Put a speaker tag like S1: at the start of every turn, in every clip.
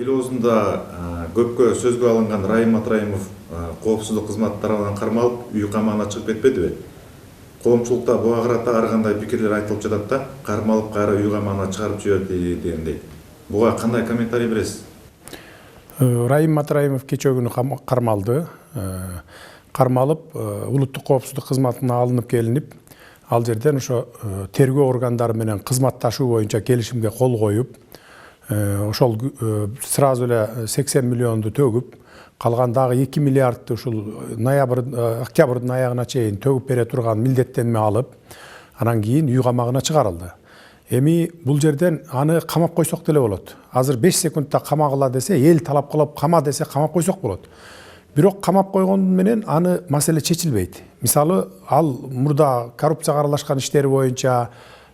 S1: эл оозунда көпкө сөзгө алынган Райым Матраимов коопсуздук кызматы тарабынан кармалып үй камагына чыгып кетпедиби? Коомчулукта буга карата ар кандай пикирлер айтылып жатат да, кармалып кайра үй камагына чыгарып жиберди дегендей. Буга кандай комментарий бересиз?
S2: Райым Матраимов кече күнү кармалды. Кармалып, улуттук коопсуздук кызматына алынып келинип, ал жерден ошо тергөө органдары менен кызматташуу боюнча келишимге кол коюп, ошол сразу эле 80 миллионду төгүп, калган дагы 2 миллиардты ушул октябрдын аягына чейин төгүп бере турган милдеттенме алып, анан кийин үй камагына чыгарылды. Эми бул жерден аны камап койсок деле болот. Азыр 5 секундта камагыла десе, эл талап кылып кама десе камап койсок болот. Бирок камап койгон менен аны маселе чечилбейт. Мисалы, ал мурда коррупцияга аралашкан иштери боюнча,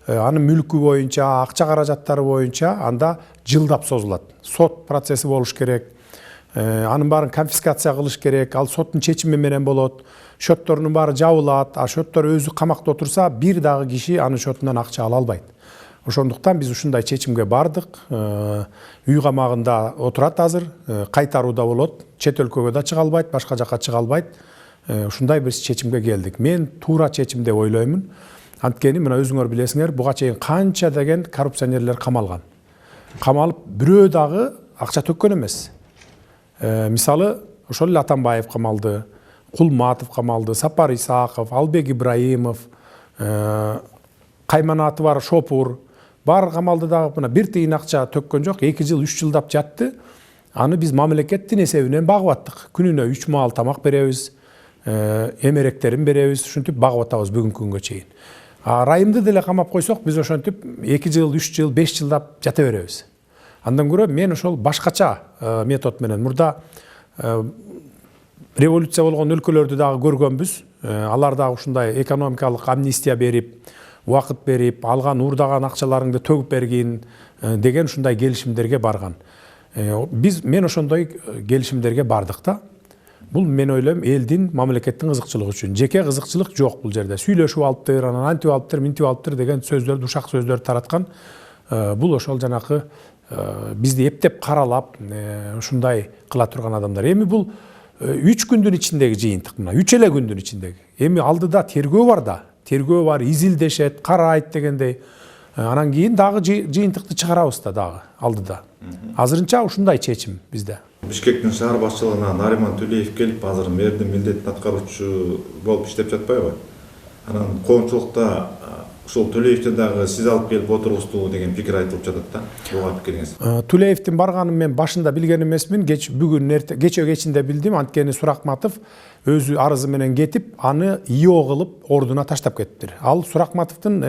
S2: анын мүлкү боюнча, акча каражаттары боюнча анда жылдап созулат. Сот процесси болуш керек. Анын баарын конфискация кылыш керек. Ал соттун чечими менен болот. Шотторунун баары жабылат. А шоттор өзү камакта отурса, бир дагы киши анын шотунан акча ала албайт. Ошондуктан биз ушундай чечимге бардык. Үй камагында отурат азыр, кайтаруу да болот. Чет өлкөгө да чыга албайт, башка жакка чыга албайт. Ушундай бир чечимге келдик. Мен туура чечим деп ойлоймун. Анткени мына өзүңөр билесиңер, буга чейин канча деген коррупционерлер камалган. Камалып бирөө дагы акча төккөн эмес. Мисалы, ошол эле Атамбаев камалды, Кулматов камалды, Сапар Исаков, Албек Ибраимов, Кайманаты бар Шопур, бар камалды дагы мына бир тыйын акча төккөн жок, 2 жыл, 3 жылдап жатты. Аны биз мамлекеттин эсебинен багып аттык. Күнүнө 3 маал тамак беребиз, эмеректерин беребиз, ушинтип багып атабыз бүгүнкү күнгө чейин. Райымды деле камап койсок, биз ошентип 2 жыл, 3 жыл, 5 жылдап жата беребиз. Андан көрө мен ошол башкача метод менен мурда революция болгон өлкөлөрдү дагы көргөнбүз. Алар дагы ушундай экономикалык амнистия берип, убакыт берип, алган уурдаган акчаларыңды төгүп бергин деген ушундай келишимдерге барган. Мен ошондой келишимдерге бардык да. Бул мен ойлойм элдин, мамлекеттин кызыкчылыгы үчүн. Жеке кызыкчылык жок бул жерде. Сүйлөшүп алыптыр, анан антип алыптыр, минтип алыптыр деген сөздөр, душак сөздөр тараткан. Бул ошол жанакы бизди эптеп каралап, ушундай кыла турган адамдар. Эми бул 3 күндүн ичиндеги жыйынтык мына, 3 эле күндүн ичиндеги. Эми алдыда тергөө бар да. Тергөө бар, изилдешет, карайт дегендей. Анан кийин дагы жыйынтыкты чыгарабыз да дагы алдыда. Азырынча ушундай чечим бизде.
S1: Бишкектин шаар башчылыгына Нариман Төлеев келип, азыр мэрдин милдетин аткаруучу болуп иштеп жатпайбы? Анан коомчулукта ушул Төлеевди дагы сиз алып келип отургуздуу деген пикир айтылып жатат да. Буга пикириңиз?
S2: Төлеевдин барганын мен башында билген эмесмин, бүгүн кече кечинде билдим. Анткени Суракматов өзү арызы менен кетип, аны ИО кылып ордуна таштап кетиптир. Ал Суракматовдун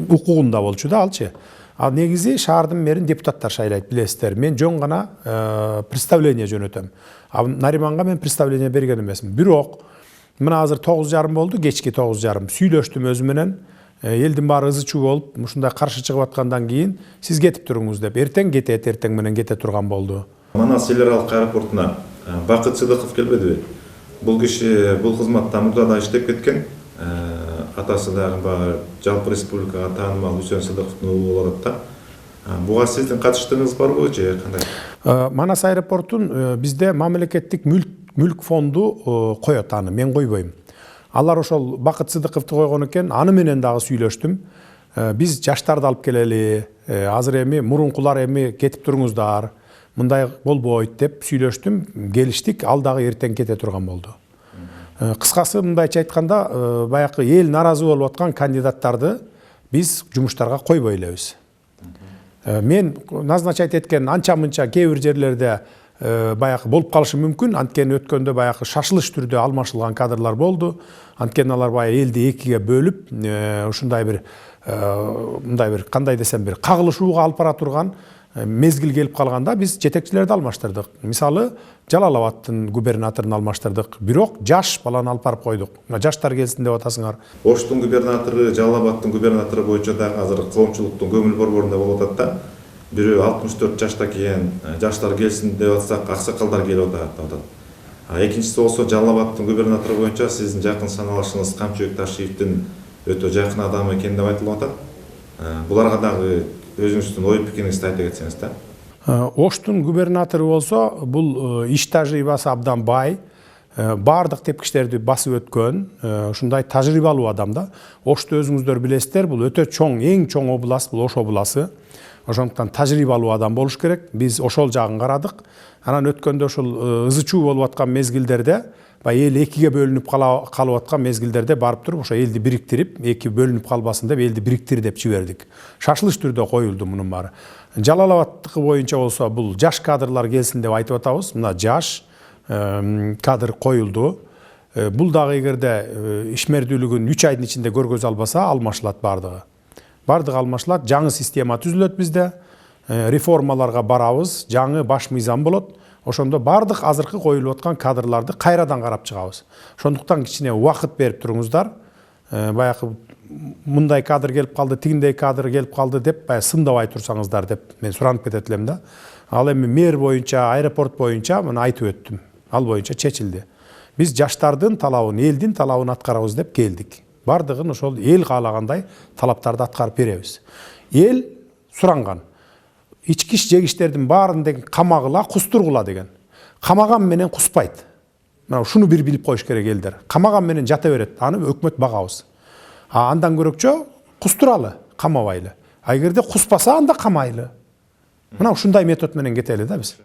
S2: укугунда болчу да алчы. Ал негизи шаардын мэрин депутаттар шайлайт, билесиздер. Мен жөн гана представление жөнөтөм. Нариманга мен представление берген эмесмин. Бирок мына азыр 9:30 болду, кечки 9:30. Сүйлөштүм өзү менен. Элдин баары ызы чуу болуп, ушундай каршы чыгып аткандан кийин сиз кетип туруңуз деп. Эртең кетет, эртең менен кете турган болду.
S1: Манас Элералык аэропортуна Бакыт Сыдыков келбедиби? Бул киши бул кызматта мурда да иштеп кеткен. Атасы дагы жалпы республикага таанымал Үсөн Сыдыковдун уулу болот да. Буга сиздин катыштыгыңыз барбы же кандай?
S2: Манас аэропортун бизде мамлекеттик мүлк фонду коет аны, мен койбойм. Алар ошол Бакыт Сыдыковду койгон экен, аны менен дагы сүйлөштүм. Биз жаштарды алып келели, азыр эми мурункулар эми кетип туруңуздар, мындай болбойт деп сүйлөштүм, келиштик, ал дагы эртең кете турган болду. Кыскасы мындайча айтканда, баягы эл наразы болуп аткан кандидаттарды биз жумуштарга койбой элебиз. Мен назначать эткен анча-мынча кээ бир жерлерде баягы болуп калышы мүмкүн. Анткени өткөндө баягы шашылыш түрдө алмашылган кадрлар болду. Анткени алар баягы элди экиге бөлүп, ушундай бир мындай бир кандай десем бир кагылышууга алып бара турган мезгил келип калганда биз жетекчилерди алмаштырдык. Мисалы, Жалал Абадтын губернаторун алмаштырдык. Бирок жаш баланы алып барып койдук. Жаштар келсин деп атасыңар.
S1: Оштун губернатору, Жалал Абадтын губернатору боюнча дагы азыр коомчулуктун көңүл борборунда болуп атат да. Бирөө 64 жашта кийин жаштар келсин деп атсак, аксакалдар келип атат. Экинчиси болсо Жалал Абадтын губернатору боюнча сиздин жакын саналашыңыз Камчыбек Ташиевдин өтө жакын адамы экен деп айтылып атат. Буларга дагы өзүңүздүн ой пикириңизди айта кетсеңиз да.
S2: Оштун губернатору болсо бул иш тажрыйбасы абдан бай, баардык тепкичтерди басып өткөн ушундай тажрыйбалуу адам да. Ошту өзүңүздөр билесиздер, бул өтө чоң, эң чоң область, бул Ош обласы. Ошондуктан тажрыйбалуу адам болуш керек. Биз ошол жагын карадык. Анан өткөндө ушул ызы чуу болуп аткан мезгилдерде, эл экиге бөлүнүп калып аткан мезгилдерде барып туруп ошо элди бириктирип, эки бөлүнүп калбасын деп элди бириктир деп жибердик. Шашылыш түрдө коюлду мунун баары. Жалал Абадтыкы боюнча болсо бул жаш кадрлар келсин деп айтып атабыз. Мына жаш кадр коюлду. Бул дагы эгерде ишмердүүлүгүн 3 айдын ичинде көргөзө албаса, алмашылат бардыгы. Бардыгы алмашылат, жаңы система түзүлөт бизде. Реформаларга барабыз, жаңы баш мыйзам болот. Ошондо бардык азыркы коюлуп аткан кадрларды кайрадан карап чыгабыз. Ошондуктан кичине убакыт берип туруңуздар. Баягы мындай кадр келип калды, тигиндей кадр келип калды деп баягы сындабай турсаңыздар деп мен суранып кетет элем да. Ал эми мэр боюнча, аэропорт боюнча мына айтып өттүм. Ал боюнча чечилди. Биз жаштардын талабын, элдин талабын аткарабыз деп келдик. Бардыгын ошол эл каалагандай талаптарды аткарып беребиз. Эл суранган. Ички иш жегиштердин баарын деген камагыла, кустургула деген. Камаган менен куспайт. Мына ушуну бир билип коюш керек элдер. Камаган менен жата берет. Аны өкмөт багабыз. Андан көрөкчө кустуралы, камабайлы. Эгерде куспаса анда камайлы. Мына ушундай метод менен кетели да биз.